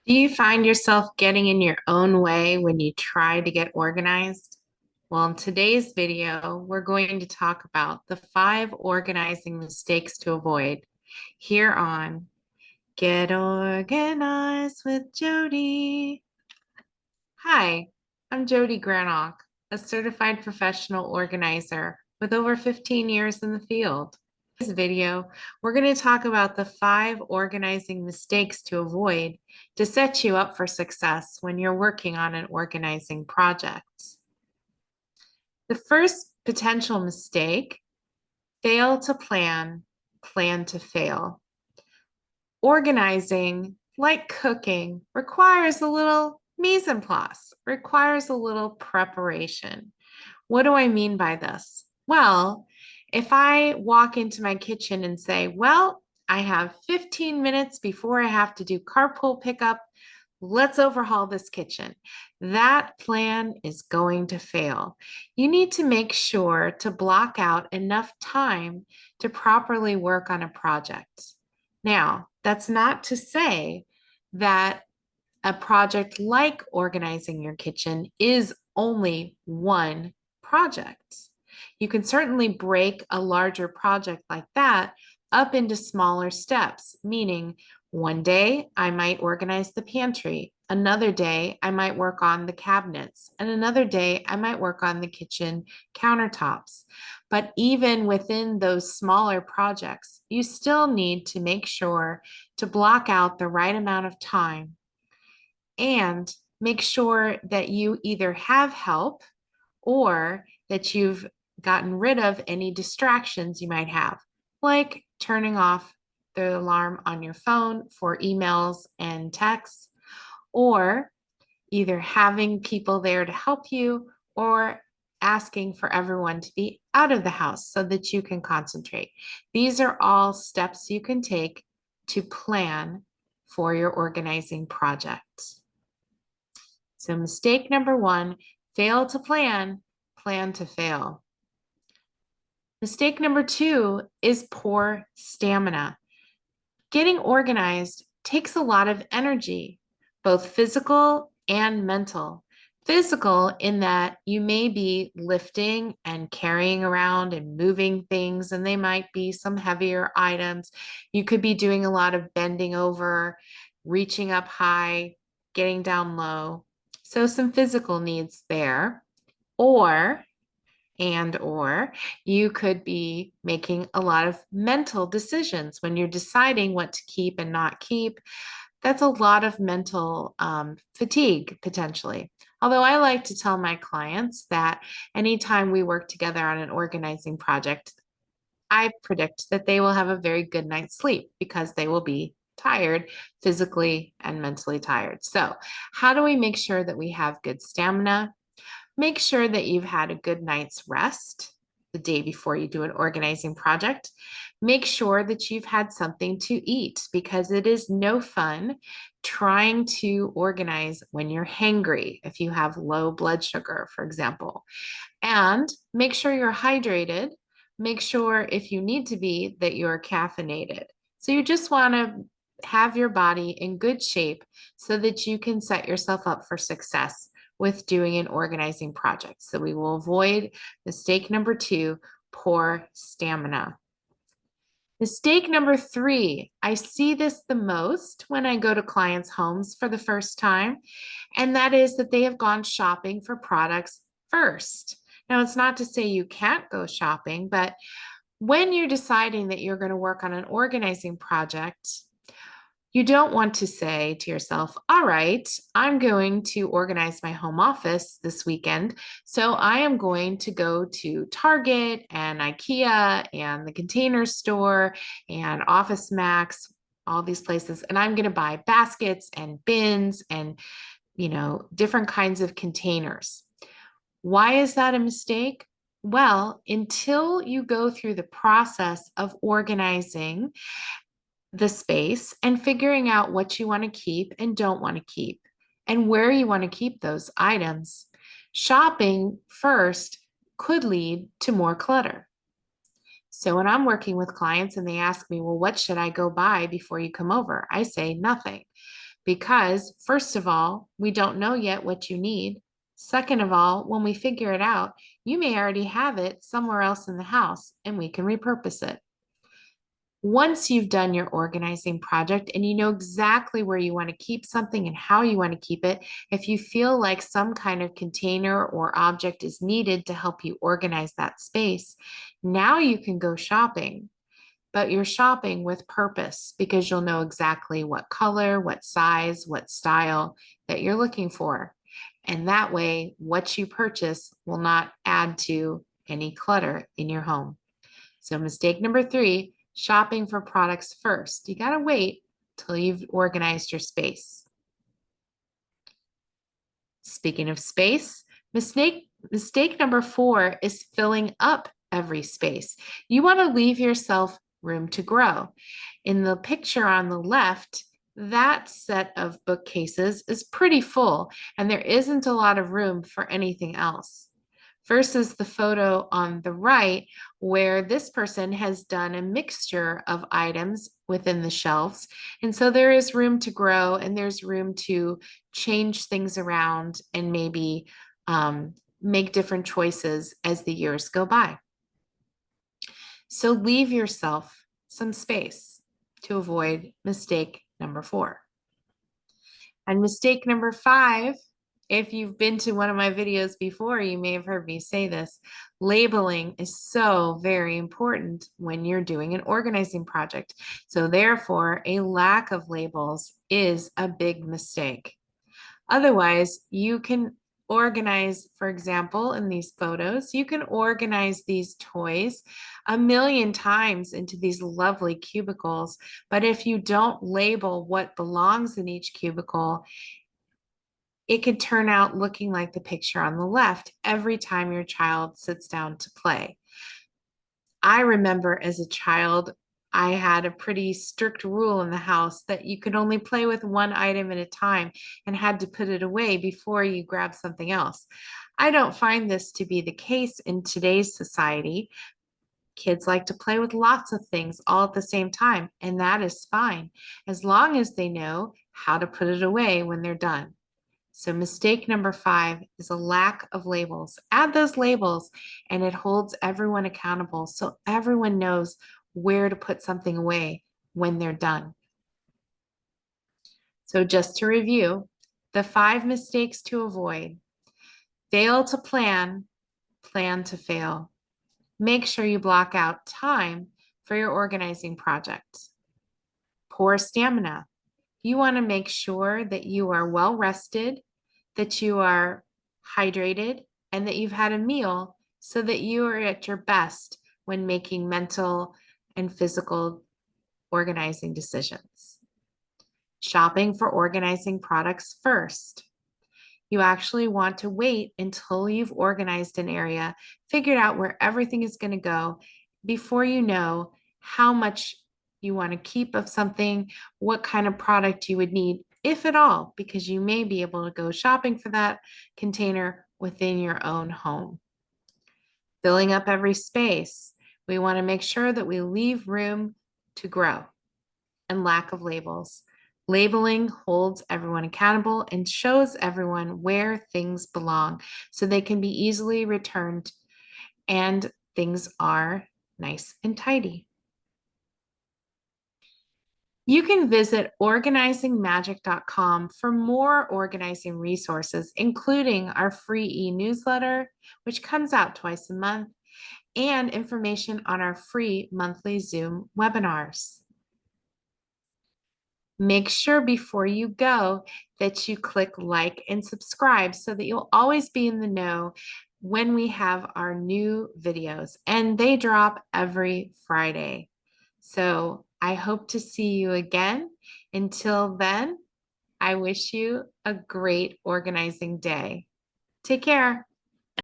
Do you find yourself getting in your own way when you try to get organized? Well, in today's video, we're going to talk about the 5 organizing mistakes to avoid here on Get Organized with Jodi. Hi, I'm Jodi Granok, a certified professional organizer with over 15 years in the field. In this video, we're going to talk about the 5 organizing mistakes to avoid to set you up for success when you're working on an organizing project. The first potential mistake, fail to plan, plan to fail. Organizing, like cooking, requires a little mise en place, requires a little preparation. What do I mean by this? Well, if I walk into my kitchen and say, well, I have 15 minutes before I have to do carpool pickup, let's overhaul this kitchen. That plan is going to fail. You need to make sure to block out enough time to properly work on a project. Now, that's not to say that a project like organizing your kitchen is only one project. You can certainly break a larger project like that up into smaller steps, meaning one day I might organize the pantry, another day I might work on the cabinets, and another day I might work on the kitchen countertops. But even within those smaller projects, you still need to make sure to block out the right amount of time and make sure that you either have help or that you've gotten rid of any distractions you might have, like turning off the alarm on your phone for emails and texts, or either having people there to help you or asking for everyone to be out of the house so that you can concentrate. These are all steps you can take to plan for your organizing project. So mistake number 1, fail to plan, plan to fail. Mistake number 2 is poor stamina. Getting organized takes a lot of energy, both physical and mental. Physical in that you may be lifting and carrying around and moving things, and they might be some heavier items. You could be doing a lot of bending over, reaching up high, getting down low. So some physical needs there. Or you could be making a lot of mental decisions when you're deciding what to keep and not keep. That's a lot of mental fatigue potentially. Although I like to tell my clients that anytime we work together on an organizing project, I predict that they will have a very good night's sleep because they will be tired, physically and mentally tired. So, how do we make sure that we have good stamina? Make sure that you've had a good night's rest the day before you do an organizing project. Make sure that you've had something to eat because it is no fun trying to organize when you're hangry, if you have low blood sugar, for example. And make sure you're hydrated. Make sure, if you need to be, that you're caffeinated. So you just want to have your body in good shape so that you can set yourself up for success with doing an organizing project. So we will avoid mistake number 2, poor stamina. Mistake number 3, I see this the most when I go to clients' homes for the first time, and that is that they have gone shopping for products first. Now, it's not to say you can't go shopping, but when you're deciding that you're going to work on an organizing project, you don't want to say to yourself, all right, I'm going to organize my home office this weekend. So I am going to go to Target and IKEA and the Container Store and Office Max, all these places, and I'm going to buy baskets and bins and, different kinds of containers. Why is that a mistake? Well, until you go through the process of organizing the space and figuring out what you want to keep and don't want to keep and where you want to keep those items, shopping first could lead to more clutter. So when I'm working with clients and they ask me, well, what should I go buy before you come over? I say nothing, Because, first of all, we don't know yet what you need. Second of all, when we figure it out, you may already have it somewhere else in the house and we can repurpose it. Once you've done your organizing project and you know exactly where you want to keep something and how you want to keep it, if you feel like some kind of container or object is needed to help you organize that space, now you can go shopping. But you're shopping with purpose because you'll know exactly what color, what size, what style that you're looking for. And that way, what you purchase will not add to any clutter in your home. So mistake number 3, shopping for products first. You got to wait till you've organized your space. Speaking of space, mistake number 4 is filling up every space. You want to leave yourself room to grow. In the picture on the left, that set of bookcases is pretty full and there isn't a lot of room for anything else. Versus the photo on the right, where this person has done a mixture of items within the shelves. And so there is room to grow and there's room to change things around and maybe make different choices as the years go by. So leave yourself some space to avoid mistake number 4. And mistake number 5, if you've been to one of my videos before, you may have heard me say this. Labeling is so very important when you're doing an organizing project. So therefore, a lack of labels is a big mistake. Otherwise, you can organize, for example, in these photos, you can organize these toys a million times into these lovely cubicles. But if you don't label what belongs in each cubicle, it could turn out looking like the picture on the left every time your child sits down to play. I remember as a child, I had a pretty strict rule in the house that you could only play with one item at a time and had to put it away before you grab something else. I don't find this to be the case in today's society. Kids like to play with lots of things all at the same time, and that is fine, as long as they know how to put it away when they're done. So mistake number 5 is a lack of labels. Add those labels and it holds everyone accountable so everyone knows where to put something away when they're done. So just to review, the 5 mistakes to avoid: fail to plan, plan to fail. Make sure you block out time for your organizing project. Poor stamina. You want to make sure that you are well rested, that you are hydrated, and that you've had a meal so that you are at your best when making mental and physical organizing decisions. Shopping for organizing products first. You actually want to wait until you've organized an area, figured out where everything is going to go before you know how much you want to keep of something, what kind of product you would need, if at all, because you may be able to go shopping for that container within your own home. Filling up every space. We want to make sure that we leave room to grow. And lack of labels. Labeling holds everyone accountable and shows everyone where things belong so they can be easily returned and things are nice and tidy. You can visit organizingmagic.com for more organizing resources, including our free e-newsletter, which comes out twice a month, and information on our free monthly Zoom webinars. Make sure before you go that you click like and subscribe so that you'll always be in the know when we have our new videos, and they drop every Friday. So I hope to see you again. Until then, I wish you a great organizing day. Take care.